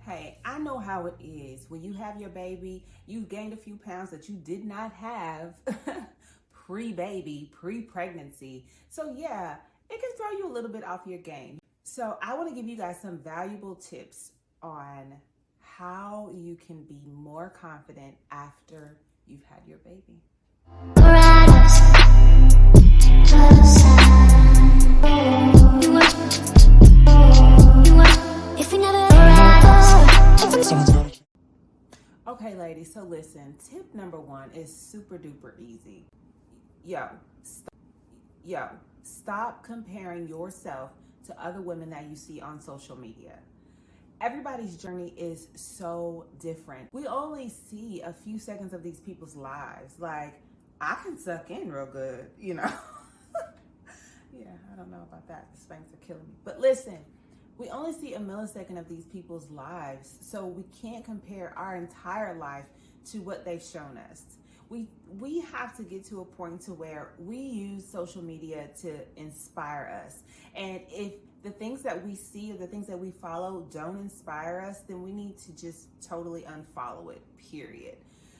Hey, I know how it is. When you have your baby, you've gained a few pounds that you did not have pre-baby, pre-pregnancy. So yeah, it can throw you a little bit off your game. So I want to give you guys some valuable tips on how you can be more confident after you've had your baby. Okay, ladies, so listen, tip number one is super duper easy. Yo, stop comparing yourself to other women that you see on social media. Everybody's journey is so different. We only see a few seconds of these people's lives. Like, I can suck in real good, you know. Yeah, I don't know about that. The spanks are killing me. But listen, we only see a millisecond of these people's lives, so we can't compare our entire life to what they've shown us. We have to get to a point to where we use social media to inspire us. And if the things that we see or the things that we follow don't inspire us, then we need to just totally unfollow it, period.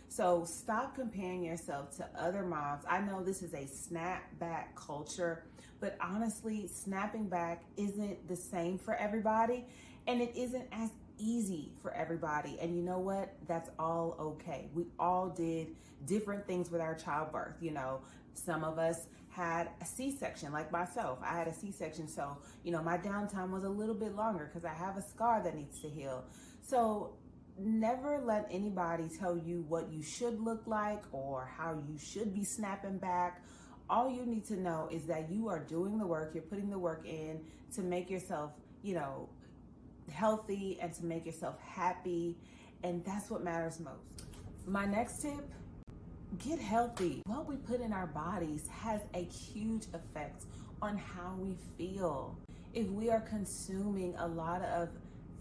So stop comparing yourself to other moms. I know this is a snapback culture, but honestly, snapping back isn't the same for everybody, and it isn't as easy for everybody. And you know what? That's all okay. We all did different things with our childbirth. You know, some of us had a C-section, like myself. I had a C-section, so, you know, my downtime was a little bit longer because I have a scar that needs to heal. So never let anybody tell you what you should look like or how you should be snapping back. All you need to know is that you are doing the work, you're putting the work in to make yourself, you know, healthy and to make yourself happy, and that's what matters most. My next tip, get healthy. What we put in our bodies has a huge effect on how we feel. If we are consuming a lot of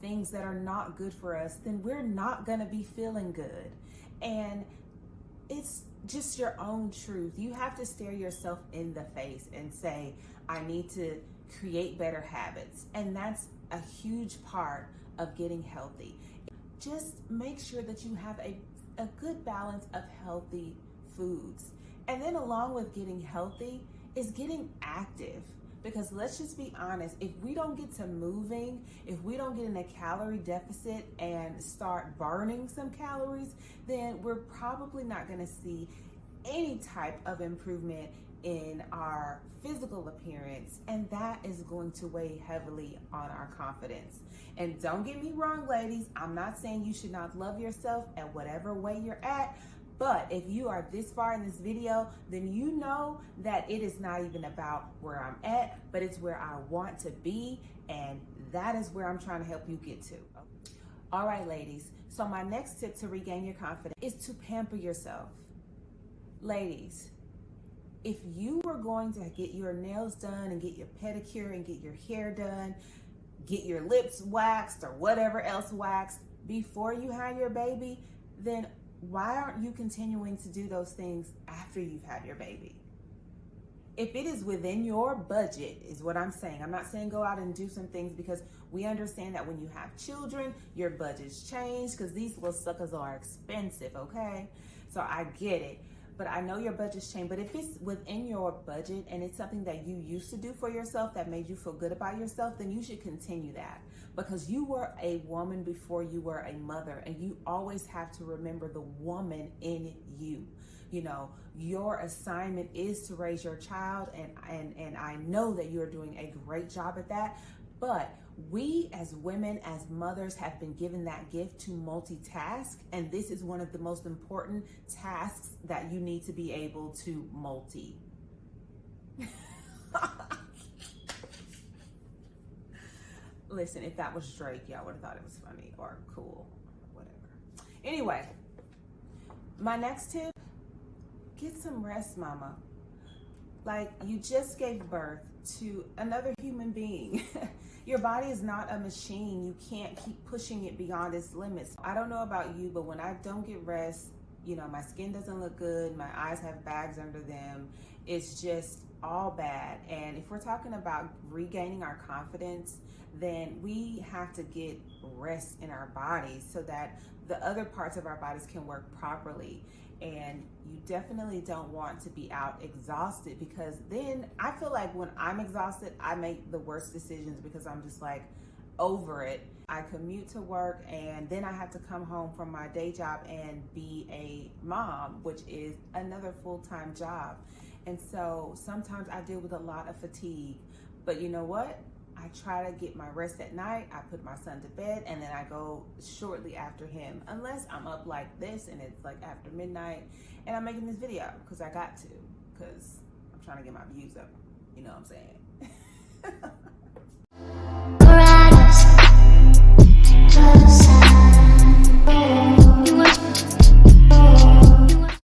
things that are not good for us, then we're not gonna be feeling good. And it's just your own truth. You have to stare yourself in the face and say, I need to create better habits. And that's a huge part of getting healthy. Just make sure that you have a good balance of healthy foods. And then along with getting healthy is getting active. Because let's just be honest, if we don't get to moving, if we don't get in a calorie deficit and start burning some calories, then we're probably not gonna see any type of improvement in our physical appearance, and that is going to weigh heavily on our confidence. And don't get me wrong, ladies, I'm not saying you should not love yourself at whatever way you're at, but if you are this far in this video, then you know that it is not even about where I'm at, but it's where I want to be, and that is where I'm trying to help you get to. All right, ladies, so my next tip to regain your confidence is to pamper yourself. Ladies, if you were going to get your nails done and get your pedicure and get your hair done, get your lips waxed or whatever else waxed before you had your baby, then why aren't you continuing to do those things after you've had your baby? If it is within your budget, is what I'm saying. I'm not saying go out and do some things, because we understand that when you have children, your budgets change because these little suckers are expensive, okay? So I get it. But I know your budgets change. But if it's within your budget and it's something that you used to do for yourself that made you feel good about yourself, then you should continue that. Because you were a woman before you were a mother, and you always have to remember the woman in you. You know, your assignment is to raise your child, and I know that you're doing a great job at that. But we as women, as mothers, have been given that gift to multitask, and this is one of the most important tasks that you need to be able to multi. Listen, if that was Drake, y'all would have thought it was funny or cool, or whatever. Anyway, my next tip, get some rest, mama. Like, you just gave birth to another human being. Your body is not a machine. You can't keep pushing it beyond its limits. I don't know about you, but when I don't get rest, you know, my skin doesn't look good. My eyes have bags under them. It's just all bad. And if we're talking about regaining our confidence, then we have to get rest in our bodies so that the other parts of our bodies can work properly. And you definitely don't want to be out exhausted, because then I feel like when I'm exhausted, I make the worst decisions because I'm just like over it. I commute to work and then I have to come home from my day job and be a mom, which is another full-time job. And so sometimes I deal with a lot of fatigue, but you know what? I try to get my rest at night. I put my son to bed and then I go shortly after him, unless I'm up like this and it's like after midnight and I'm making this video because I got to, because I'm trying to get my views up. You know what I'm saying?